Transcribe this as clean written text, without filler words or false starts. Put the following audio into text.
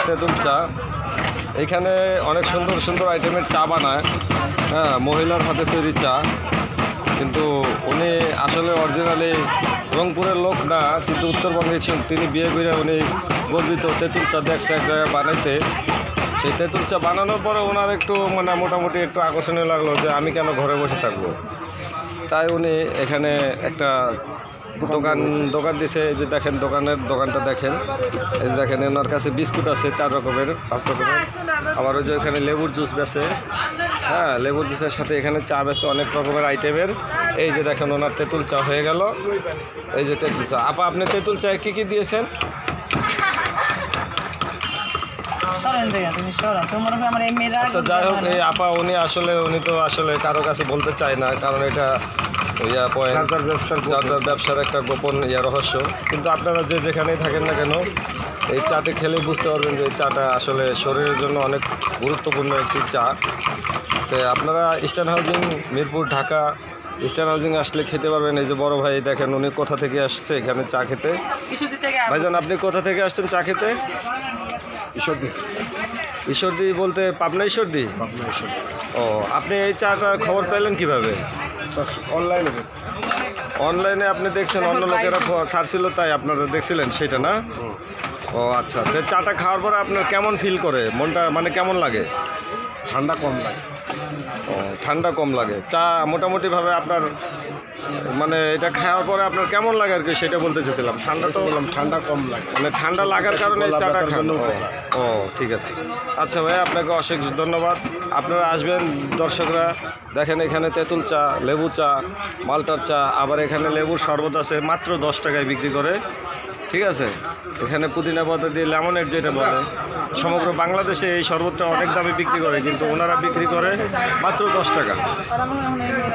তেঁতুল চা এখানে অনেক সুন্দর সুন্দর আইটেমের চা বানায়। হ্যাঁ, মহিলার হাতে তৈরি চা, কিন্তু উনি আসলে অরিজিনালি রংপুরের লোক না, কিন্তু উত্তরবঙ্গে তিনি বিয়ে করে উনি গর্বিত তেঁতুল চা দেখছে এক জায়গায় বানাইতে। সেই তেঁতুল চা বানানোর পরে ওনার একটু মোটামুটি একটু আকর্ষণীয় লাগলো যে আমি কেন ঘরে বসে থাকবো, তাই উনি এখানে একটা দোকান দিছে। এই যে দেখেন দোকানটা দেখেন, এই যে দেখেন ওনার কাছে বিস্কুট আছে 4 রকমের 5 রকমের, আবার ওই যে এখানে লেবুর জুস বেছে। হ্যাঁ, লেবুর জুসের সাথে এখানে চা বেছে অনেক রকমের আইটেমের। এই যে দেখেন ওনার তেঁতুল চা হয়ে গেল। এই যে তেঁতুল চা। আপা, আপনি তেঁতুল চায় কী দিয়েছেন? আচ্ছা, যাই হোক, এই আপা উনি তো আসলে কারো কাছে বলতে চায় না, কারণ এটা ব্যবসার একটা গোপন রহস্য। কিন্তু আপনারা যেখানেই থাকেন না কেন, এই চাটি খেলে বুঝতে পারবেন যে এই চাটা আসলে শরীরের জন্য অনেক গুরুত্বপূর্ণ একটি চা। তো আপনারা eastern housing, Mirpur, Dhaka eastern housing আসলে খেতে পারবেন। এই যে বড় ভাই দেখেন উনি কোথা থেকে আসছে এখানে চা খেতে। ভাইজান, আপনি কোথা থেকে আসছেন চা খেতে? ঈশ্বরদী বলতে পাবনা ঈশ্বরদী? ও, আপনি এই চাটা খবর পেলেন কিভাবে? অনলাইনে আপনি দেখছেন, অন্য লোকেরা ছাড়ছিল তাই আপনারা দেখছিলেন সেটা না? ও আচ্ছা, তো চাটা খাওয়ার পরে আপনার কেমন ফিল করে, মনটা কেমন লাগে? ঠান্ডা কম লাগে। ও, ঠান্ডা কম লাগে। চা মোটামুটিভাবে আপনার এটা খাওয়ার পরে আপনার কেমন লাগে আর কি, সেটা বলতে চেয়েছিলাম। ঠান্ডা তো বললাম, ঠান্ডা কম লাগে, ঠান্ডা লাগার কারণে চাটা খান। ও ঠিক আছে। আচ্ছা ভাই, আপনাকে অশেষ ধন্যবাদ। আপনারা আসবেন, দর্শকরা দেখেন এখানে তেঁতুল চা, লেবু চা, মালটার চা, আবার এখানে লেবুর শরবত আছে মাত্র 10 টাকায় বিক্রি করে। ঠিক আছে, এখানে পুদিনা পাতা দিয়ে লেমনেড যেটা বলে, সমগ্র বাংলাদেশে এই শরবতটা অনেক দামে বিক্রি করে, কিন্তু ওনারা বিক্রি করে মাত্র 10 টাকা।